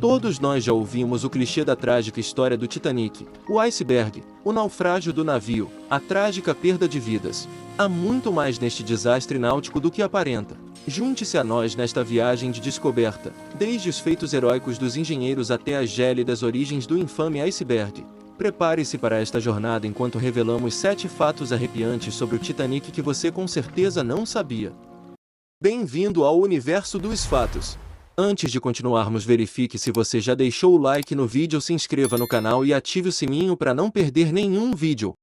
Todos nós já ouvimos o clichê da trágica história do Titanic, o iceberg, o naufrágio do navio, a trágica perda de vidas. Há muito mais neste desastre náutico do que aparenta. Junte-se a nós nesta viagem de descoberta, desde os feitos heróicos dos engenheiros até as gélidas origens do infame iceberg. Prepare-se para esta jornada enquanto revelamos 7 fatos arrepiantes sobre o Titanic que você com certeza não sabia. Bem-vindo ao universo dos fatos! Antes de continuarmos, verifique se você já deixou o like no vídeo, se inscreva no canal e ative o sininho para não perder nenhum vídeo.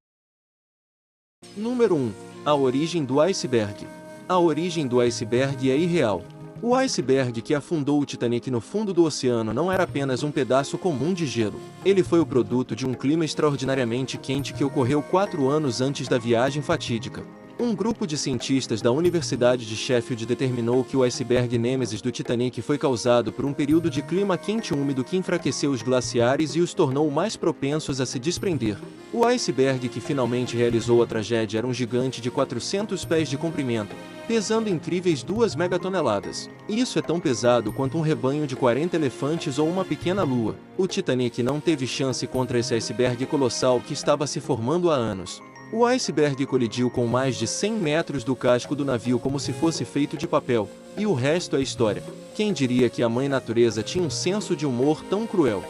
Número 1. A origem do iceberg. A origem do iceberg é irreal. O iceberg que afundou o Titanic no fundo do oceano não era apenas um pedaço comum de gelo. Ele foi o produto de um clima extraordinariamente quente que ocorreu 4 anos antes da viagem fatídica. Um grupo de cientistas da Universidade de Sheffield determinou que o iceberg Nêmesis do Titanic foi causado por um período de clima quente e úmido que enfraqueceu os glaciares e os tornou mais propensos a se desprender. O iceberg que finalmente realizou a tragédia era um gigante de 400 pés de comprimento, pesando incríveis 2 megatoneladas. Isso é tão pesado quanto um rebanho de 40 elefantes ou uma pequena lua. O Titanic não teve chance contra esse iceberg colossal que estava se formando há anos. O iceberg colidiu com mais de 100 metros do casco do navio como se fosse feito de papel, e o resto é história. Quem diria que a mãe natureza tinha um senso de humor tão cruel?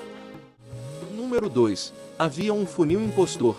Número 2. Havia um funil impostor.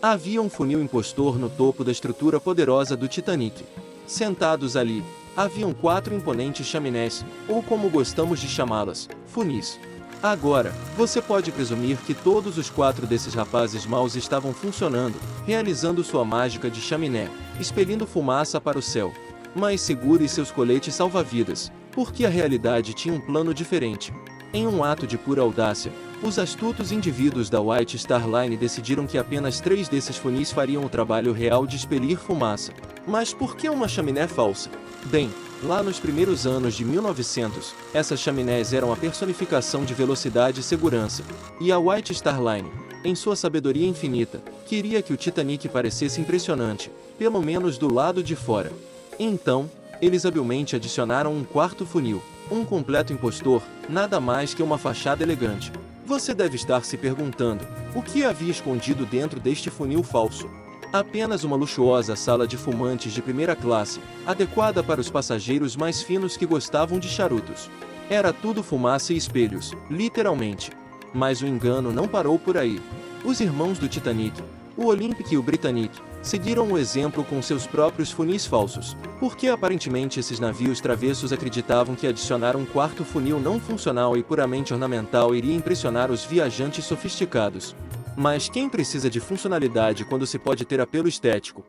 Havia um funil impostor no topo da estrutura poderosa do Titanic. Sentados ali, haviam 4 imponentes chaminés, ou como gostamos de chamá-las, funis. Agora, você pode presumir que todos os 4 desses rapazes maus estavam funcionando, realizando sua mágica de chaminé, expelindo fumaça para o céu. Mas segure seus coletes salva-vidas, porque a realidade tinha um plano diferente. Em um ato de pura audácia, os astutos indivíduos da White Star Line decidiram que apenas 3 desses funis fariam o trabalho real de expelir fumaça. Mas por que uma chaminé falsa? Bem, lá nos primeiros anos de 1900, essas chaminés eram a personificação de velocidade e segurança, e a White Star Line, em sua sabedoria infinita, queria que o Titanic parecesse impressionante, pelo menos do lado de fora. Então, eles habilmente adicionaram um 4º funil, um completo impostor, nada mais que uma fachada elegante. Você deve estar se perguntando, o que havia escondido dentro deste funil falso? Apenas uma luxuosa sala de fumantes de primeira classe, adequada para os passageiros mais finos que gostavam de charutos. Era tudo fumaça e espelhos, literalmente. Mas o engano não parou por aí. Os irmãos do Titanic, o Olympic e o Britannic, seguiram o exemplo com seus próprios funis falsos, porque aparentemente esses navios travessos acreditavam que adicionar um 4º funil não funcional e puramente ornamental iria impressionar os viajantes sofisticados. Mas quem precisa de funcionalidade quando se pode ter apelo estético?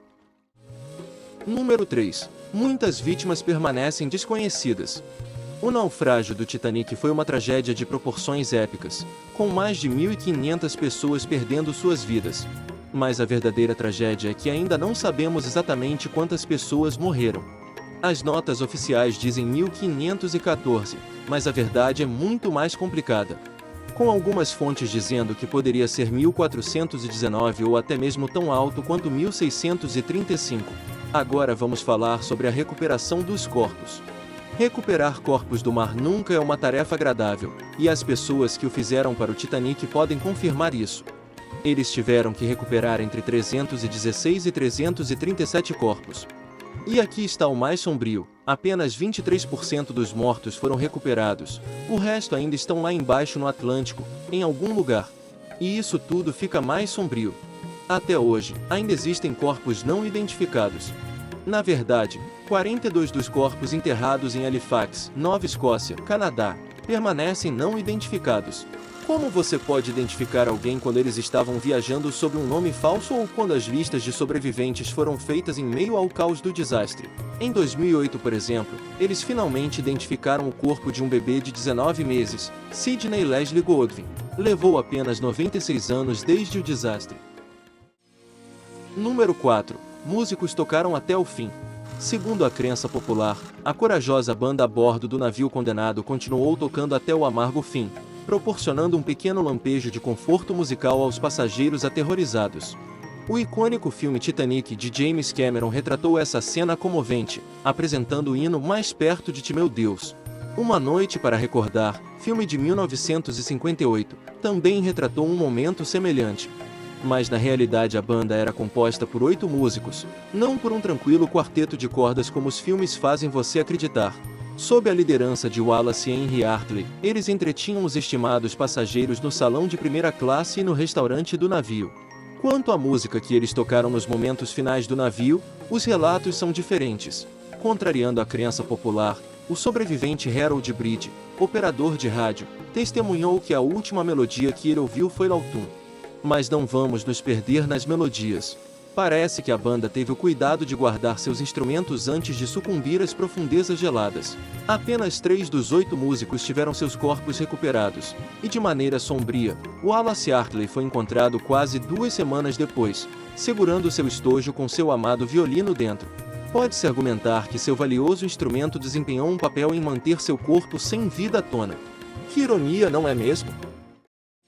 Número 3. Muitas vítimas permanecem desconhecidas. O naufrágio do Titanic foi uma tragédia de proporções épicas, com mais de 1.500 pessoas perdendo suas vidas. Mas a verdadeira tragédia é que ainda não sabemos exatamente quantas pessoas morreram. As notas oficiais dizem 1.514, mas a verdade é muito mais complicada, com algumas fontes dizendo que poderia ser 1419 ou até mesmo tão alto quanto 1635. Agora vamos falar sobre a recuperação dos corpos. Recuperar corpos do mar nunca é uma tarefa agradável, e as pessoas que o fizeram para o Titanic podem confirmar isso. Eles tiveram que recuperar entre 316 e 337 corpos. E aqui está o mais sombrio, apenas 23% dos mortos foram recuperados, o resto ainda estão lá embaixo no Atlântico, em algum lugar. E isso tudo fica mais sombrio. Até hoje, ainda existem corpos não identificados. Na verdade, 42 dos corpos enterrados em Halifax, Nova Escócia, Canadá, permanecem não identificados. Como você pode identificar alguém quando eles estavam viajando sob um nome falso ou quando as listas de sobreviventes foram feitas em meio ao caos do desastre? Em 2008, por exemplo, eles finalmente identificaram o corpo de um bebê de 19 meses, Sidney Leslie Godwin. Levou apenas 96 anos desde o desastre. Número 4. Músicos tocaram até o fim. Segundo a crença popular, a corajosa banda a bordo do navio condenado continuou tocando até o amargo fim, proporcionando um pequeno lampejo de conforto musical aos passageiros aterrorizados. O icônico filme Titanic de James Cameron retratou essa cena comovente, apresentando o hino mais perto de ti, meu Deus. Uma Noite para Recordar, filme de 1958, também retratou um momento semelhante. Mas na realidade a banda era composta por 8 músicos, não por um tranquilo quarteto de cordas como os filmes fazem você acreditar. Sob a liderança de Wallace Henry Hartley, eles entretinham os estimados passageiros no salão de primeira classe e no restaurante do navio. Quanto à música que eles tocaram nos momentos finais do navio, os relatos são diferentes. Contrariando a crença popular, o sobrevivente Harold Bridge, operador de rádio, testemunhou que a última melodia que ele ouviu foi Lautun. Mas não vamos nos perder nas melodias. Parece que a banda teve o cuidado de guardar seus instrumentos antes de sucumbir às profundezas geladas. Apenas 3 dos 8 músicos tiveram seus corpos recuperados, e de maneira sombria, Wallace Hartley foi encontrado quase 2 semanas depois, segurando seu estojo com seu amado violino dentro. Pode-se argumentar que seu valioso instrumento desempenhou um papel em manter seu corpo sem vida à tona. Que ironia, não é mesmo?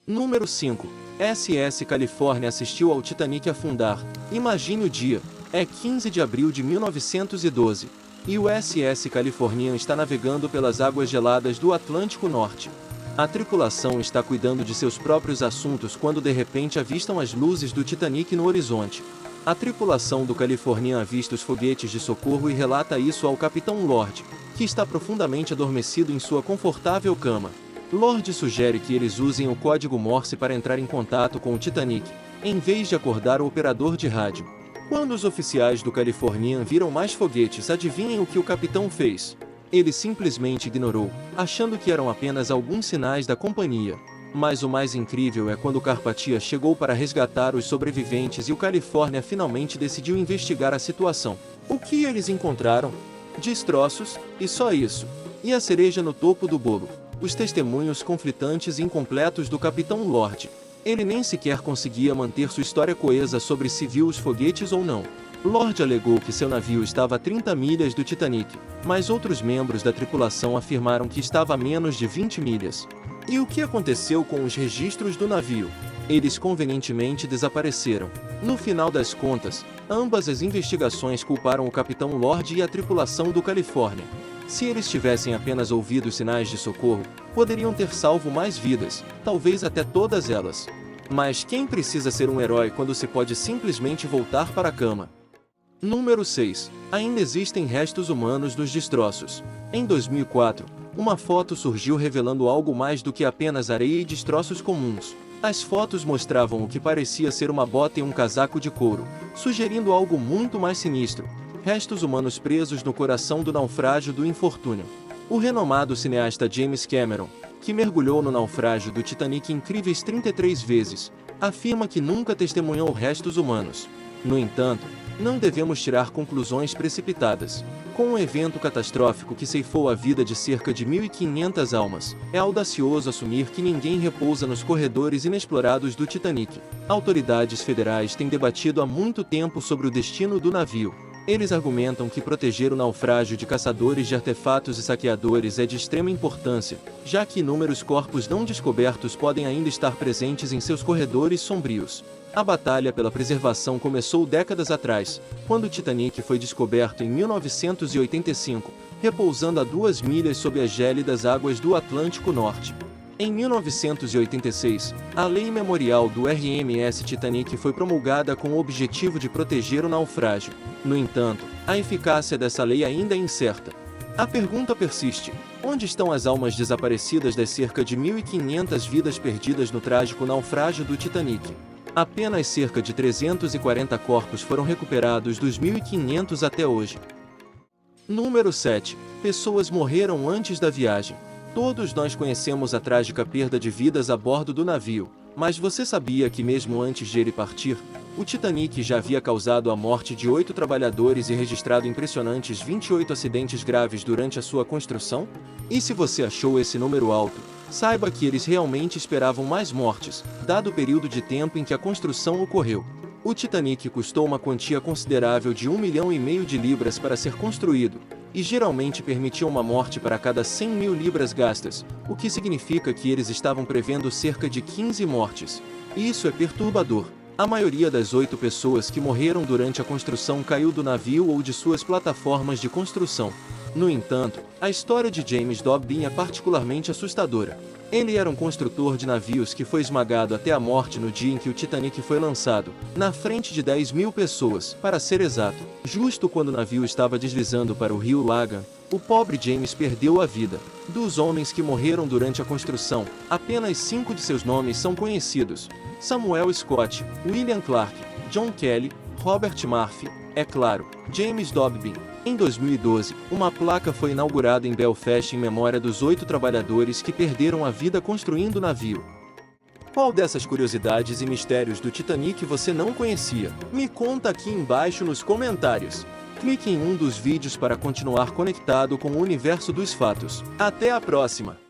Número 5. SS California assistiu ao Titanic afundar. Imagine o dia. É 15 de abril de 1912. E o SS Californian está navegando pelas águas geladas do Atlântico Norte. A tripulação está cuidando de seus próprios assuntos quando de repente avistam as luzes do Titanic no horizonte. A tripulação do Californian avista os foguetes de socorro e relata isso ao capitão Lord, que está profundamente adormecido em sua confortável cama. Lord sugere que eles usem o código Morse para entrar em contato com o Titanic, em vez de acordar o operador de rádio. Quando os oficiais do Californian viram mais foguetes, adivinhem o que o capitão fez? Ele simplesmente ignorou, achando que eram apenas alguns sinais da companhia. Mas o mais incrível é quando o Carpathia chegou para resgatar os sobreviventes e o California finalmente decidiu investigar a situação. O que eles encontraram? Destroços, e só isso. E a cereja no topo do bolo: os testemunhos conflitantes e incompletos do capitão Lord. Ele nem sequer conseguia manter sua história coesa sobre se viu os foguetes ou não. Lord alegou que seu navio estava a 30 milhas do Titanic, mas outros membros da tripulação afirmaram que estava a menos de 20 milhas. E o que aconteceu com os registros do navio? Eles convenientemente desapareceram. No final das contas, ambas as investigações culparam o capitão Lord e a tripulação do California. Se eles tivessem apenas ouvido os sinais de socorro, poderiam ter salvo mais vidas, talvez até todas elas. Mas quem precisa ser um herói quando se pode simplesmente voltar para a cama? Número 6. Ainda existem restos humanos nos destroços. Em 2004, uma foto surgiu revelando algo mais do que apenas areia e destroços comuns. As fotos mostravam o que parecia ser uma bota e um casaco de couro, sugerindo algo muito mais sinistro: restos humanos presos no coração do naufrágio do Infortúnio. O renomado cineasta James Cameron, que mergulhou no naufrágio do Titanic incríveis 33 vezes, afirma que nunca testemunhou restos humanos. No entanto, não devemos tirar conclusões precipitadas. Com um evento catastrófico que ceifou a vida de cerca de 1.500 almas, é audacioso assumir que ninguém repousa nos corredores inexplorados do Titanic. Autoridades federais têm debatido há muito tempo sobre o destino do navio. Eles argumentam que proteger o naufrágio de caçadores de artefatos e saqueadores é de extrema importância, já que inúmeros corpos não descobertos podem ainda estar presentes em seus corredores sombrios. A batalha pela preservação começou décadas atrás, quando o Titanic foi descoberto em 1985, repousando a 2 milhas sob as gélidas águas do Atlântico Norte. Em 1986, a Lei Memorial do RMS Titanic foi promulgada com o objetivo de proteger o naufrágio. No entanto, a eficácia dessa lei ainda é incerta. A pergunta persiste: onde estão as almas desaparecidas das cerca de 1.500 vidas perdidas no trágico naufrágio do Titanic? Apenas cerca de 340 corpos foram recuperados dos 1.500 até hoje. Número 7. Pessoas morreram antes da viagem. Todos nós conhecemos a trágica perda de vidas a bordo do navio, mas você sabia que mesmo antes de ele partir, o Titanic já havia causado a morte de 8 trabalhadores e registrado impressionantes 28 acidentes graves durante a sua construção? E se você achou esse número alto, saiba que eles realmente esperavam mais mortes, dado o período de tempo em que a construção ocorreu. O Titanic custou uma quantia considerável de 1,5 milhão de libras para ser construído, e geralmente permitia uma morte para cada 100 mil libras gastas, o que significa que eles estavam prevendo cerca de 15 mortes. Isso é perturbador. A maioria das 8 pessoas que morreram durante a construção caiu do navio ou de suas plataformas de construção. No entanto, a história de James Dobbin é particularmente assustadora. Ele era um construtor de navios que foi esmagado até a morte no dia em que o Titanic foi lançado, na frente de 10.000 pessoas, para ser exato. Justo quando o navio estava deslizando para o rio Lagan, o pobre James perdeu a vida. Dos homens que morreram durante a construção, apenas 5 de seus nomes são conhecidos: Samuel Scott, William Clark, John Kelly, Robert Murphy, é claro, James Dobbin. Em 2012, uma placa foi inaugurada em Belfast em memória dos 8 trabalhadores que perderam a vida construindo o navio. Qual dessas curiosidades e mistérios do Titanic você não conhecia? Me conta aqui embaixo nos comentários. Clique em um dos vídeos para continuar conectado com o universo dos fatos. Até a próxima!